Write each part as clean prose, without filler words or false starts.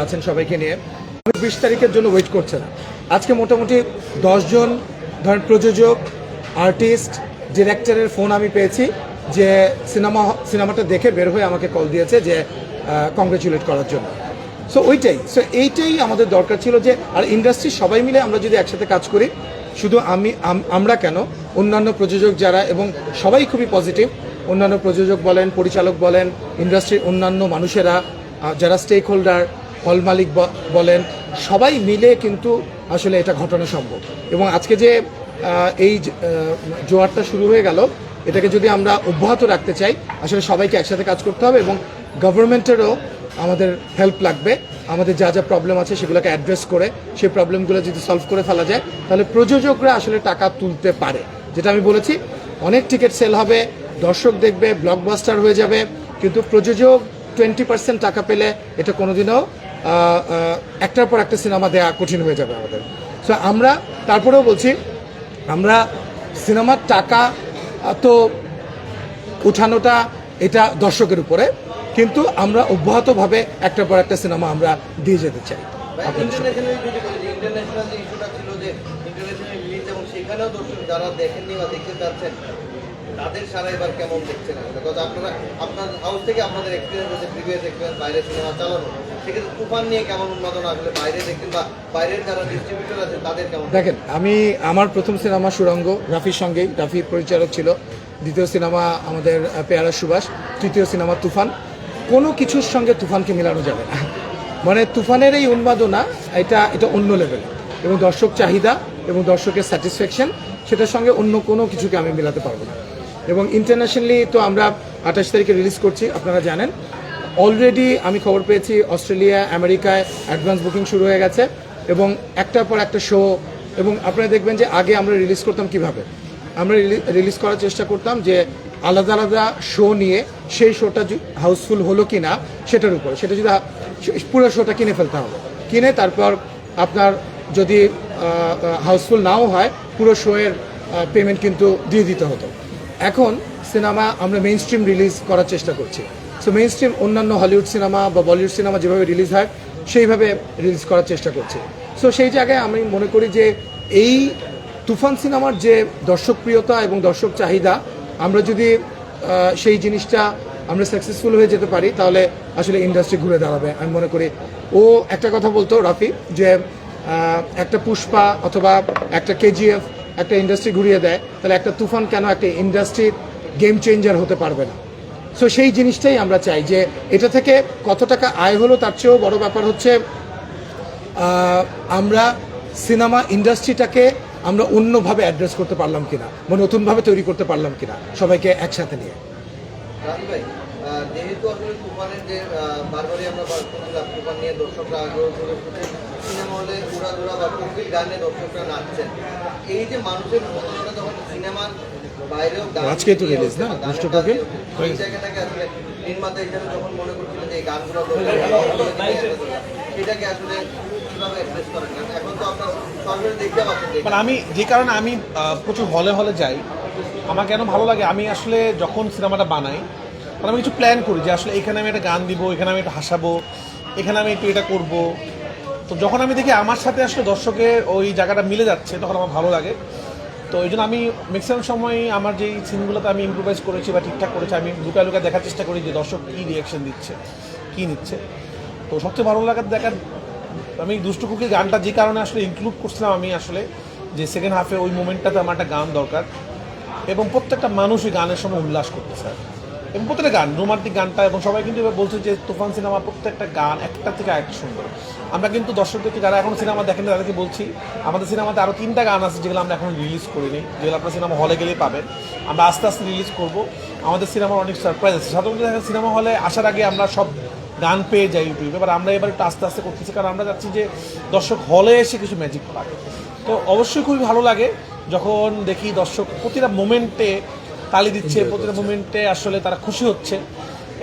আছেন সবাইকে নিয়ে 20 তারিখের জন্য ওয়েট করছে না। আজকে মোটামুটি 10 জন ধরেন প্রযোজক, আর্টিস্ট, ডিরেক্টরের ফোন আমি পেয়েছি যে সিনেমাটা দেখে বের হয়ে আমাকে কল দিয়েছে যে কংগ্রেচুলেট করার জন্য। সো এইটাই আমাদের দরকার ছিল যে, আর ইন্ডাস্ট্রি সবাই মিলে আমরা যদি একসাথে কাজ করি, শুধু আমরা কেন, অন্যান্য প্রযোজক যারা, এবং সবাই খুবই পজিটিভ, অন্যান্য প্রযোজক বলেন, পরিচালক বলেন, ইন্ডাস্ট্রির অন্যান্য মানুষেরা যারা স্টেক হোল্ডার, হল মালিক বলেন, সবাই মিলে কিন্তু আসলে এটা ঘটানো সম্ভব। এবং আজকে যে এই জোয়ারটা শুরু হয়ে গেল, এটাকে যদি আমরা অব্যাহত রাখতে চাই, আসলে সবাইকে একসাথে কাজ করতে হবে এবং গভর্নমেন্টেরও আমাদের হেল্প লাগবে। আমাদের যা যা প্রবলেম আছে সেগুলোকে অ্যাড্রেস করে সেই প্রবলেমগুলো যদি সলভ করে ফেলা যায়, তাহলে প্রযোজকরা আসলে টাকা তুলতে পারে। যেটা আমি বলেছি, অনেক টিকিট সেল হবে, দর্শক দেখবে, ব্লকবাস্টার হয়ে যাবে, কিন্তু প্রযোজক 20% টাকা পেলে এটা কোনোদিনও একটার পর একটা সিনেমা দেওয়া কঠিন হয়ে যাবে আমাদের। সো আমরা তারপরেও বলছি, আমরা সিনেমার টাকা তো উঠানোটা এটা দর্শকের উপরে, কিন্তু আমরা অব্যাহতভাবে একটার পর একটা সিনেমা আমরা দিয়ে যেতে চাই। তাদের সারা এবার কেমন দেখছেন? আপনারা আপনার হাউস থেকে আপনাদের এক্সপিরিয়েন্স আছে, প্রিভিয়াস এক্সপিরিয়েন্স বাইরে সিনেমা চালানো, সেক্ষেত্রে তুফান নিয়ে কেমন উন্মাদনা আসলে বাইরে দেখছেন, বা বাইরের যারা ডিস্ট্রিবিউটর আছে তাদের কেমন? দেখেন, আমার প্রথম সিনেমা সুড়ঙ্গ, রাফির সঙ্গেই, রাফি পরিচালক ছিল। দ্বিতীয় সিনেমা আমাদের পেয়ারা সুভাষ, তৃতীয় সিনেমা তুফান। কোনো কিছুর সঙ্গে তুফানকে মেলানো যাবে না। মানে তুফানের এই উন্মাদনা এটা অন্য লেভেল, এবং দর্শক চাহিদা এবং দর্শকের স্যাটিসফ্যাকশন, সেটার সঙ্গে অন্য কোনো কিছুকে আমি মেলাতে পারবো না। এবং ইন্টারন্যাশনালি তো আমরা 28 তারিখে রিলিজ করছি, আপনারা জানেন। অলরেডি আমি খবর পেয়েছি অস্ট্রেলিয়া, আমেরিকায় অ্যাডভান্স বুকিং শুরু হয়ে গেছে, এবং একটার পর একটা শো। এবং আপনারা দেখবেন যে আগে আমরা রিলিজ করতাম কিভাবে, আমরা রিলিজ করার চেষ্টা করতাম যে আলাদা আলাদা শো নিয়ে সেই শোটা হাউসফুল হলো কি না সেটার উপর, সেটা যদি পুরো শোটা কিনে ফেলতে হবে, কিনে তারপর আপনার যদি হাউসফুল নাও হয়, পুরো শোয়ের পেমেন্ট কিন্তু দিয়ে দিতে হতো। এখন সিনেমা আমরা মেইন স্ট্রিম রিলিজ করার চেষ্টা করছি। সো মেইন স্ট্রিম অন্যান্য হলিউড সিনেমা বা বলিউড সিনেমা যেভাবে রিলিজ হয় সেইভাবে রিলিজ করার চেষ্টা করছি। সো সেই জায়গায় আমি মনে করি যে এই তুফান সিনেমার যে দর্শকপ্রিয়তা এবং দর্শক চাহিদা, আমরা যদি সেই জিনিসটা আমরা সাকসেসফুল হয়ে যেতে পারি, তাহলে আসলে ইন্ডাস্ট্রি ঘুরে দাঁড়াবে আমি মনে করি। ও একটা কথা বলতো রাফি, যে একটা পুষ্পা অথবা একটা কেজিএফ একটা ইন্ডাস্ট্রি ঘুরিয়ে দেয়, তাহলে একটা তুফান কেন একটা ইন্ডাস্ট্রির গেম চেঞ্জার হতে পারবে না? সো সেই জিনিসটাই আমরা চাই, যে এটা থেকে কত টাকা আয় হলো তার চেয়েও বড় ব্যাপার হচ্ছে আমরা সিনেমা ইন্ডাস্ট্রিটাকে আমরা অন্যভাবে অ্যাড্রেস করতে পারলাম কিনা, বা নতুনভাবে তৈরি করতে পারলাম কিনা সবাইকে একসাথে নিয়ে। যেহেতু আসলে তুফানের যে বারবারই আমরা তুফান নিয়ে দর্শকরা আগ্রহ প্রকাশ করছে, সিনেমা হলে উড়াধুরা বা কবির গানে দর্শকরা নাচছেন, এই যে মানুষের মনোরঞ্জন যখন সিনেমার বাইরেও আজকে তো রিলিজ না ওই জায়গাটাকে আসলে নির্মাতা হিসাবে যখন মনে করছিলেন যে এই গানগুলো সেটাকে আসলে কিভাবে এক্সপ্রেস করেন? এখন তো আপনার সরকারি দেখতে পাচ্ছেন, মানে আমি যে কারণে আমি প্রচুর হলে যাই, আমার কেন ভালো লাগে, আমি আসলে যখন সিনেমাটা বানাই তখন আমি কিছু প্ল্যান করি যে আসলে এখানে আমি একটা গান দিব, এখানে আমি একটু হাসাবো, এখানে আমি একটু এটা করব। তো যখন আমি দেখি আমার সাথে আসলে দর্শকের ওই জায়গাটা মিলে যাচ্ছে, তখন আমার ভালো লাগে। তো এই জন্য আমি ম্যাক্সিমাম সময় আমার যেই সিনগুলোতে আমি ইম্প্রোভাইজ করেছি বা ঠিকঠাক করেছি, আমি লুকায় দেখার চেষ্টা করি যে দর্শক কী রিয়াকশন দিচ্ছে, কী নিচ্ছে। তো সবচেয়ে ভালো লাগার দেখার, আমি দুষ্টু কুকির গানটা যে কারণে আসলে ইনক্লুড করছিলাম, আমি আসলে যে সেকেন্ড হাফে ওই মোমেন্টটাতে আমার একটা গান দরকার, এবং প্রত্যেকটা মানুষ ওই গানের সময় উল্লাস করতে চায়, এবং প্রত্যেকটা গান রোমান্টিক গানটা, এবং সবাই কিন্তু এবার বলছে যে তুফান সিনেমা প্রত্যেকটা গান একটা থেকে আরেকটা সুন্দর। আমরা কিন্তু দর্শকদেরকে যারা এখন সিনেমা দেখেন তাদেরকে বলছি, আমাদের সিনেমাতে আরও 3টা গান আছে যেগুলো আমরা এখন রিলিজ করিনি, যেগুলো আপনার সিনেমা হলে গেলেই পাবেন। আমরা আস্তে আস্তে রিলিজ করব। আমাদের সিনেমার অনেক সারপ্রাইজ আছে। সাধারণত দেখেন সিনেমা হলে আসার আগে আমরা সব গান পেয়ে যাই ইউটিউবে, এবার আমরা এবার একটু আস্তে আস্তে করতেছি, কারণ আমরা চাচ্ছি যে দর্শক হলে এসে কিছু ম্যাজিক পাক। তো অবশ্যই খুবই ভালো লাগে যখন দেখি দর্শক প্রতিটা মোমেন্টে তালি দিচ্ছে, প্রতিটা মোমেন্টে আসলে তারা খুশি হচ্ছে,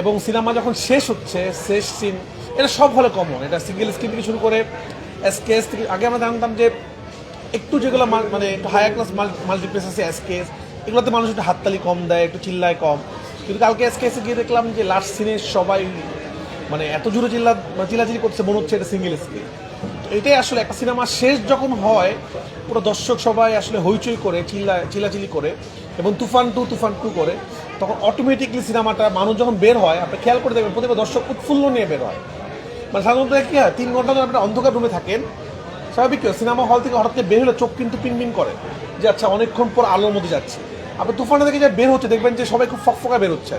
এবং সিনেমা যখন শেষ হচ্ছে, শেষ সিন, এটা সব হলে কমন। এটা সিঙ্গেল স্ক্রিন থেকে শুরু করে এসকেএস থেকে, আগে আমরা জানতাম যে একটু যেগুলো মানে একটু হায়ার ক্লাস মাল্টিপ্লেক্স আছে এসকেএস, এগুলোতে মানুষ একটু হাততালি কম দেয়, একটু চিল্লায় কম, কিন্তু কালকে এসকেএসে গিয়ে দেখলাম যে লাস্ট সিনে সবাই মানে এত জোরে চিল্লাচিল্লি করছে মনে হচ্ছে এটা সিঙ্গেল স্ক্রিন। তো এটাই আসলে একটা সিনেমা শেষ যখন হয় পুরো দর্শক সবাই আসলে হইচই করে চিল্লাচিল্লি করে এবং তুফান টু করে, তখন অটোমেটিকলি সিনেমাটা মানুষ যখন বের হয় আপনি খেয়াল করে দেখবেন প্রতিটা দর্শক উৎফুল্ল নিয়ে বের হয়। মানে সাধারণত কি হয় 3 ঘন্টা ধরে আপনি অন্ধকার রুমে থাকেন, স্বাভাবিক সিনেমা হল থেকে হঠাৎ করে বের হলে চোখ কিন্তু পিনপিন করে যে আচ্ছা অনেকক্ষণ পর আলোর মধ্যে যাচ্ছে। আপনি তুফানে থেকে যে বের হচ্ছে দেখবেন যে সবাই খুব ফকফকা বের হচ্ছে,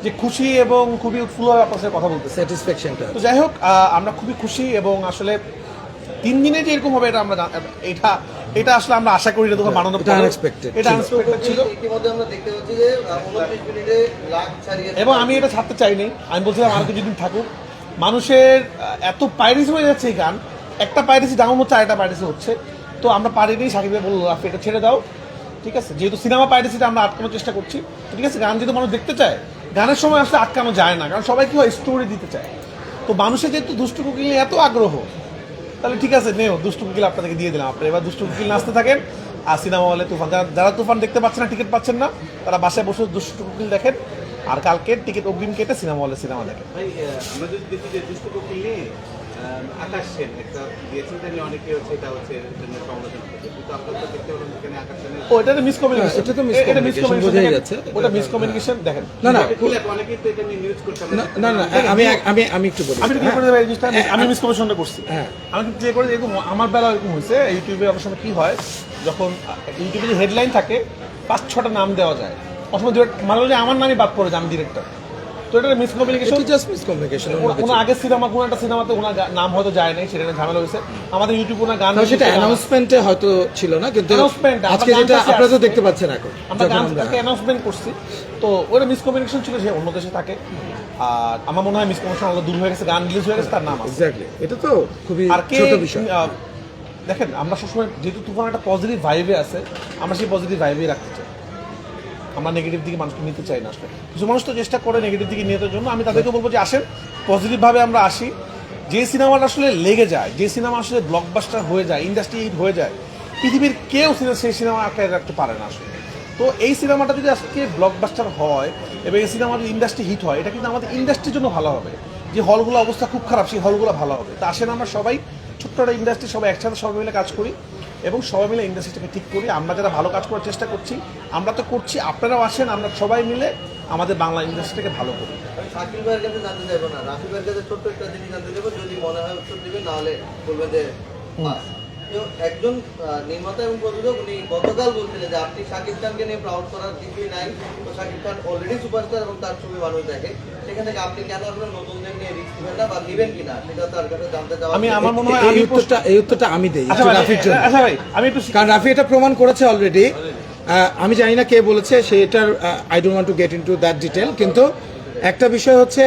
যে খুশি এবং খুবই উৎফুল্লভাবে আপনার সাথে কথা বলতেছে। স্যাটিসফ্যাকশনটা তো যাই হোক, আমরা খুবই খুশি এবং আসলে 3 দিনে যে এরকম হবে এটা আমরা এটা আসলে আমরা আশা করি না, তখন বানানোর এটা unexpected এটা আনএক্সপেক্টেড ছিল। ইতিমধ্যে আমরা দেখতে পাচ্ছি যে 29 মিনিটে লাখ ছাড়িয়ে এবং আমি এটা ছাড়তে চাইনি, আমি বলছিলাম আর কিছুদিন থাকুক। মানুষের এত পাইরেসি হয়ে যাচ্ছে এই গান, একটা পাইরেসি ডাউন হচ্ছে আরেকটা পাইরেসি হচ্ছে, তো আমরা পারিনি। সাকিব ভাই বললো রাফি এটা ছেড়ে দাও, ঠিক আছে, যেহেতু সিনেমা পাইরেসিটা আমরা আটকানোর চেষ্টা করছি, ঠিক আছে, গান যেহেতু মানুষ দেখতে চায়, গানের সময় আসলে আটকানো যায় না, কারণ সবাই কি হয় স্টোরি দিতে চায়। তো মানুষের যেহেতু দুষ্টু কোকিল নিয়ে এত আগ্রহ, তাহলে ঠিক আছে নেও দুষ্টু কোকিল আপনাদেরকে দিয়ে দিলাম, আপনারা এবার দুষ্টু কোকিল নাচতে থাকেন আর সিনেমা হলে তুফান, যারা তুফান দেখতে পাচ্ছেন না, টিকিট পাচ্ছেন না, তারা বাসায় বসে দুষ্টু কোকিল দেখেন আর কালকে টিকিট অগ্রিম কেটে সিনেমা হলে সিনেমা দেখেন। ভাই আমরা যদি দেখি যে দুষ্ট কোকিল নিয়ে আকাশ সেন একটা দিয়েছে, এটা নিয়ে অনেকে হচ্ছে এটা হচ্ছে সমালোচনা করছে, কিন্তু আপনারা তো দেখতে পেলাম যেখানে আকাশ সেনের ও এটা মিসকমিউনিকেশন, এটা তো miscommunication, বোঝাই যাচ্ছে। ওটা মিসকমিউনিকেশন দেখেন। না অনেকেই তো এটা নিয়ে নিউজ করছে। না আমি একটু বলি। আমি ক্লিয়ার করে দেবো এই জিনিসটা, আমি মিসকমিউনিকেশনটা করছি। হ্যাঁ। আমি ক্লিয়ার করে এরকম আমার বেলা এরকম হয়েছে, ইউটিউবে অনেক সময় কি হয় যখন ইউটিউবে যে হেডলাইন থাকে 5-6টা নাম দেওয়া যায়, অসময় মানে আমার নামই বাদ পড়ে যায়, আমি ডিরেক্টর। তো এটা মিসকমিউনিকেশন, এটা জাস্ট মিসকমিউনিকেশন। ওনার আগের সিনেমা কোনো একটা সিনেমাতে ওনার নাম হয়তো যায় নাই, সেটা নিয়ে ঝামেলা হয়েছে। আমাদের ইউটিউবে ওনার গান সেটা অ্যানাউন্সমেন্টে হয়তো ছিল না, কিন্তু Announcement, আজকে আমরা যেটা গানটা আপনারা তো আসছে। দেখতে পাচ্ছেন এখন, আমরা যখন আমরা গানটাকে অ্যানাউন্সমেন্ট করছি, তো ওটা মিসকমিউনিকেশন ছিল, সে অন্য দেশে থাকে। আর আমার মনে হয় মিসকমিউনিকেশন আলাদা দূর হয়ে গেছে, গান রিলিজ হয়ে গেছে, তার নাম আছে। এক্স্যাক্টলি, এটা তো খুবই আর কে ছোট বিষয়। দেখেন আমরা সবসময় যেহেতু তুফান একটা পজিটিভ ভাইবে আছে, আমরা সেই পজিটিভ ভাইবেই রাখতে চাই, আমরা নেগেটিভ দিকে মানুষকে নিতে চাই না। আসলে কিছু মানুষ তো চেষ্টা করে নেগেটিভ দিকে নিয়ে যাওয়ার জন্য, আমি তাদেরকে বলবো যে আসেন পজিটিভভাবে আমরা আসি। যে সিনেমাটা আসলে লেগে যায়, যে সিনেমা আসলে ব্লকবাস্টার হয়ে যায়, ইন্ডাস্ট্রি হিট হয়ে যায়, পৃথিবীর কেউ সেই সিনেমা আটকায় রাখতে পারে না আসলে। তো এই সিনেমাটা যদি আজকে ব্লকবাস্টার হয় এবং এই সিনেমা যদি ইন্ডাস্ট্রি হিট হয়, এটা কিন্তু আমাদের ইন্ডাস্ট্রির জন্য ভালো হবে। যে হলগুলো অবস্থা খুব খারাপ, সেই হলগুলো ভালো হবে। তো আসেন আমরা সবাই ছোট্ট একটা ইন্ডাস্ট্রি সবাই একসাথে সবাই মিলে কাজ করি এবং সবাই মিলে ইন্ডাস্ট্রিটাকে ঠিক করি। আমরা যারা ভালো কাজ করার চেষ্টা করছি, আমরা তো করছি, আপনারাও আসেন, আমরা সবাই মিলে আমাদের বাংলা ইন্ডাস্ট্রিটাকে ভালো করি। শাকিব ভাইয়ের কাছে জানতে চাইবো না, রাফি ভাইয়ের কাছে ছোট্ট একটা জিনিস জানতে চাইবো, যদি মনে হয় উত্তর দিবেন, নাহলে বলবেন যে পাস। তো একজন নির্মাতা এবং প্রযোজক উনি গতকাল বলছিলেন যে আপনি শাকিব খানকে নিয়ে প্রাউড করার কিছুই নাই, তো শাকিব খান অলরেডি সুপারস্টার এবং তার ছবি মানুষ দেখে, সেখান থেকে আপনি কেন আপনার নতুনদের নিয়ে রিস্ক নেবেন না বা নেবেন কিনা সেটা তার কাছে জানতে চাওয়া। আমি আমার মনে হয় এই উত্তরটা আমি দেই আচ্ছা ভাই, রাফির জন্য। আচ্ছা ভাই আমি একটু কারণ রাফি এটা প্রমাণ করেছে অলরেডি। আমি জানি না কে বলেছে সেটার, I don't want to get into that detail, কিন্তু একটা বিষয় হচ্ছে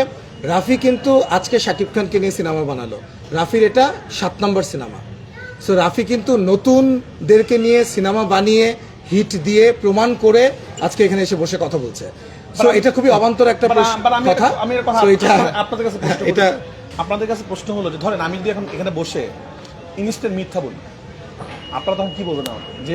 রাফি কিন্তু আজকে শাকিব খানকে নিয়ে সিনেমা বানালো, রাফির এটা 7 নম্বর সিনেমা। সো রাফি কিন্তু নতুনদেরকে নিয়ে সিনেমা বানিয়ে হিট দিয়ে প্রমাণ করে আজকে এখানে এসে বসে কথা বলছে। সো এটা খুবই অবান্তর একটা কথা। আমি এর কথা So এটা আপনাদের কাছে প্রশ্ন এটা করি। আপনাদের কাছে প্রশ্ন হলো যে ধরেন আমি যদি এখন এখানে বসে ইনস্ট্যান্ট মিথ্যা বলি, আপনারা তখন কি বলবেন আমাকে যে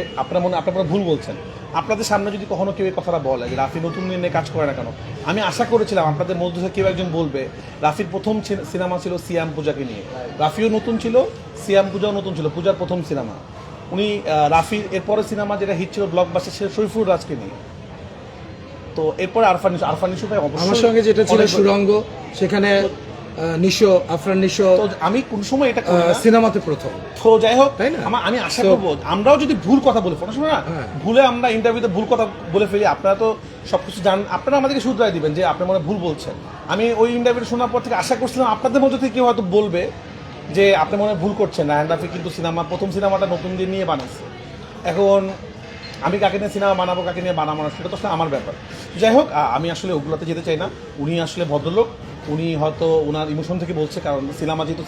আপনারা ভুল বলছেন? আপনাদের সামনে যদি কখনো কেউ এই কথাটা বলে যে রাফি নতুন নিয়ে কাজ করে না কেন, আমি আশা করেছিলাম আপনাদের মধ্যে থেকে কেউ একজন বলবে রাফির প্রথম সিনেমা ছিল সিয়াম পূজাকে নিয়ে, রাফিও নতুন ছিল, সিয়াম পূজাও নতুন ছিল, পূজার প্রথম সিনেমা। উনি রাফির এরপরে সিনেমা যেটা হিট ছিল ব্লকবাস্টার ছিল শরীফুর রাজকে নিয়ে। তো এরপরে আরফান নিশো ভাই অবশ্যই আমার সঙ্গে যেটা ছিল অনেক- সুরঙ্গ, সেখানে নিশো, আফরান নিশো তো আমি কোন সময় এটা করি না। সিনেমাতে প্রথম। তো যাই হোক, তাই না? আমি আশা So- করবো আমরাও যদি ভুল কথা বলি, ফোনের সময় না হ্যাঁ। ভুলে আমরা ইন্টারভিউতে ভুল কথা বলে ফেলি, আপনারা তো সবকিছু জান, আপনারা আমাদেরকে শুধরাই দিবেন যে আপনি মনে হয় ভুল বলছেন। আমি ওই ইন্টারভিউ শোনার পর থেকে আশা করছিলাম আপনাদের মধ্যে থেকে কেউ হয়তো বলবে যে আপনি মনে হয় ভুল করছেন, রায়হান রাফি কিন্তু প্রথম সিনেমাটা নতুনদের নিয়ে বানাচ্ছে। এখন আমি কাকে নিয়ে সিনেমা বানাবো, কাকে নিয়ে বানাবো না, সেটা তো আসলে আমার ব্যাপার। যাই হোক, আমি আসলে ওগুলোতে যেতে চাই না। উনি আসলে ভদ্রলোক, উনি হয়তো ওনার ইমোশন থেকে বলছে, কারণ সিনেমা যেহেতু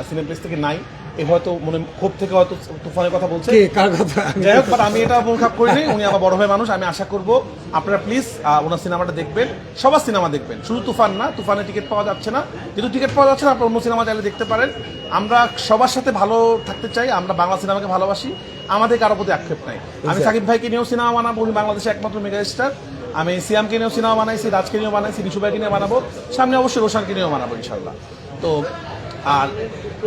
সিনেপ্লেক্স থেকে নাই, এ হয়তো মনে ক্ষোভ থেকে হয়তো তুফানের কথা বলছে। কে কার কথা? যাই হোক, but আমি এটা মন খারাপ করিনি, উনি আমার বড় ভাই মানুষ। আমি আশা করবো আপনারা প্লিজ ওনার সিনেমাটা দেখবেন, সবার সিনেমা দেখবেন, শুধু তুফান না। তুফানে টিকিট পাওয়া যাচ্ছে না, যেহেতু টিকিট পাওয়া যাচ্ছে না আপনারা অন্য সিনেমা চাইলে দেখতে পারেন। আমরা সবার সাথে ভালো থাকতে চাই, আমরা বাংলা সিনেমাকে ভালোবাসি, আমাদের কারোর প্রতি আক্ষেপ নাই। আমি সাকিব ভাইকে নিয়েও সিনেমা বানাবো, উনি বাংলাদেশে একমাত্র মেগা স্টার। আমি সিয়ামকে নিয়েও সিনেমা বানাইছি, রাজকে নিয়েও বানাইছি, রিশু ভাইকে নিয়ে বানাবো, সামনে অবশ্যই রোশানকে নিয়েও বানাবো ইনশাল্লাহ। তো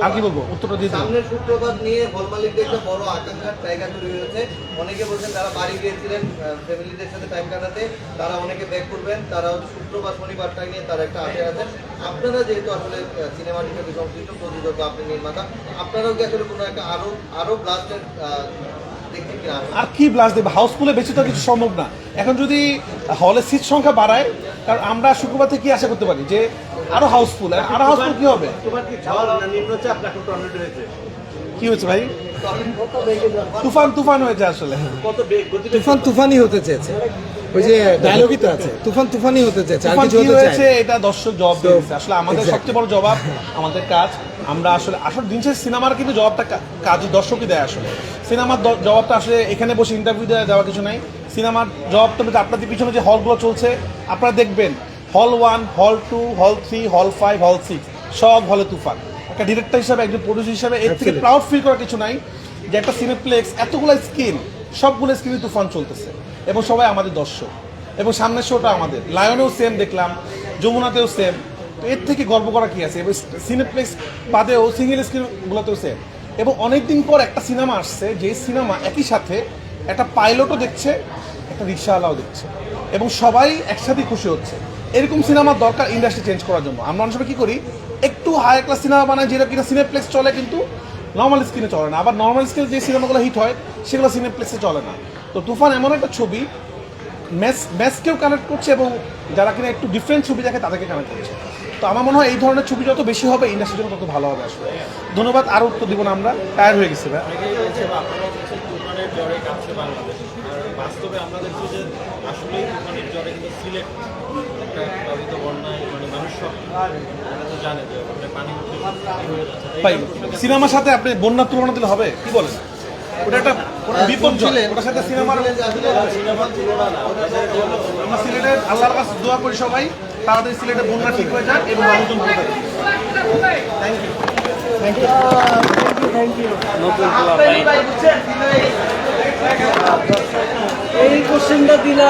আর কি বলবো, উত্তরটা দিয়ে দিলাম। সামনের শুক্রবার নিয়ে হল মালিকদের একটা বড় আকাঙ্ক্ষার জায়গা তৈরি হয়েছে। অনেকে বলছেন তারা বাড়ি গিয়েছিলেন ফ্যামিলিদের সাথে টাইম কাটাতে, তারা অনেকে ব্যাক করবেন, তারা শুক্রবার শনিবারটা নিয়ে তারা একটা আশায় আছেন। আপনারা যেহেতু আসলে সিনেমাটির সাথে সংশ্লিষ্ট প্রযোজক বা আপনি নির্মাতা, আপনারাও কি আসলে কোনো একটা আরো ব্লাস্টের দেখছেন কিনা? আর কি ব্লাস দেবে, হাউসফুলে বেশি তো কিছু সম্ভব না। এখন যদি হলে সিট সংখ্যা বাড়ায়, কারণ আমরা শুক্রবার থেকে কি আশা করতে পারি যে আরো হাউসফুল, আরো হাউসফুল কি হবে? তোমার কি ঝড় না নিম্নচাপ না এখন টর্নেডো হয়েছে? কি হয়েছে ভাই? তুফান হয়েছে আসলে। কত বেগ গতি? তুফানই হতে চেয়েছে, ওই যে ডায়লগই তো আছে, তুফানই হতে চেয়েছে, আর তুফান কিছু কি হতে হয়েছে চায় এটা দর্শক জবাব দিয়ে দিচ্ছে। আসলে আমাদের Exactly. সবচেয়ে বড় জবাব আমাদের কাজ। আমরা আসলে দিন শেষে সিনেমার কিন্তু জবাবটা কাজ দর্শকই দেয়। আসলে সিনেমার জবাবটা আসলে এখানে বসে ইন্টারভিউ দেওয়া কিছু নাই। সিনেমার জবাবটা কিন্তু আপনাদের পিছনে যে হলগুলো চলছে আপনারা দেখবেন, হল 1, হল 2, হল 3, হল 5, হল 6 সব হলে তুফান। একটা ডিরেক্টর হিসাবে, একজন প্রডিউসার হিসাবে এর থেকে Absolutely. প্রাউড ফিল করার কিছু নাই যে একটা সিনেপ্লেক্স এতগুলো স্ক্রিন, সবগুলো স্ক্রিনে তুফান চলতেছে এবং সবাই আমাদের দর্শক। এবং সামনের শোটা আমাদের লায়নেও সেম দেখলাম, যমুনাতেও সেম। তো এর থেকে গর্ব করা কি আছে? এবং সিনেপ্লেক্স বাদেও সিঙ্গেল স্ক্রিনগুলোতেও সেম। এবং অনেকদিন পর একটা সিনেমা আসছে, যে সিনেমা একই সাথে একটা পাইলটও দেখছে, একটা রিক্সাওয়ালাও দেখছে এবং সবাই একসাথেই খুশি হচ্ছে। এরকম সিনেমার দরকার ইন্ডাস্ট্রি চেঞ্জ করার জন্য। আমরা অনেক সময় কী করি, একটু হাই ক্লাস সিনেমা বানাই যেটা কিনা সিনেপ্লেক্স চলে কিন্তু নর্মাল স্ক্রিনে চলে না, আবার নর্মাল স্ক্রিনে যে সিনেমাগুলো হিট হয় সেগুলো সিনেপ্লেক্সে চলে না। তো তুফান এমন একটা ছবি ম্যাসকেও কানেক্ট করছে এবং যারা কিনা একটু ডিফারেন্ট ছবি দেখে তাদেরকে কানেক্ট করছে। তো আমার মনে হয় এই ধরনের ছবি যত বেশি হবে ইন্ডাস্ট্রির জন্য তত ভালো হবে আসলে। ধন্যবাদ, আরও উত্তর দিব না, আমরা টায়ার হয়ে গেছি ভাই। তুফানের জ্বরে কাঁপছে বাংলাদেশ, আর বাস্তবে আমরা দেখছি যে আসলেই তুফানের জ্বরে কিন্তু সিলেট একটা প্লাবিত বন্যায় মানে মানুষ সব তো জানে যে ওখানে পানি উঠলে কি হয়ে যাচ্ছে। ভাই সিনেমার সাথে আপনি বন্যার তুলনা দিলে হবে? কি বলেন? ওটা একটা বিপর্যয়, ওটার সাথে সিনেমার সিনেমার তুলনা না, আমরা সিলেটের আল্লাহর কাছে দোয়া করি সবাই তাড়াতাড়ি সিলেটের বন্যা ঠিক হয়ে যাক এবং মানুষজন ভালো থাকে। এই কোশ্চেনটা দিলা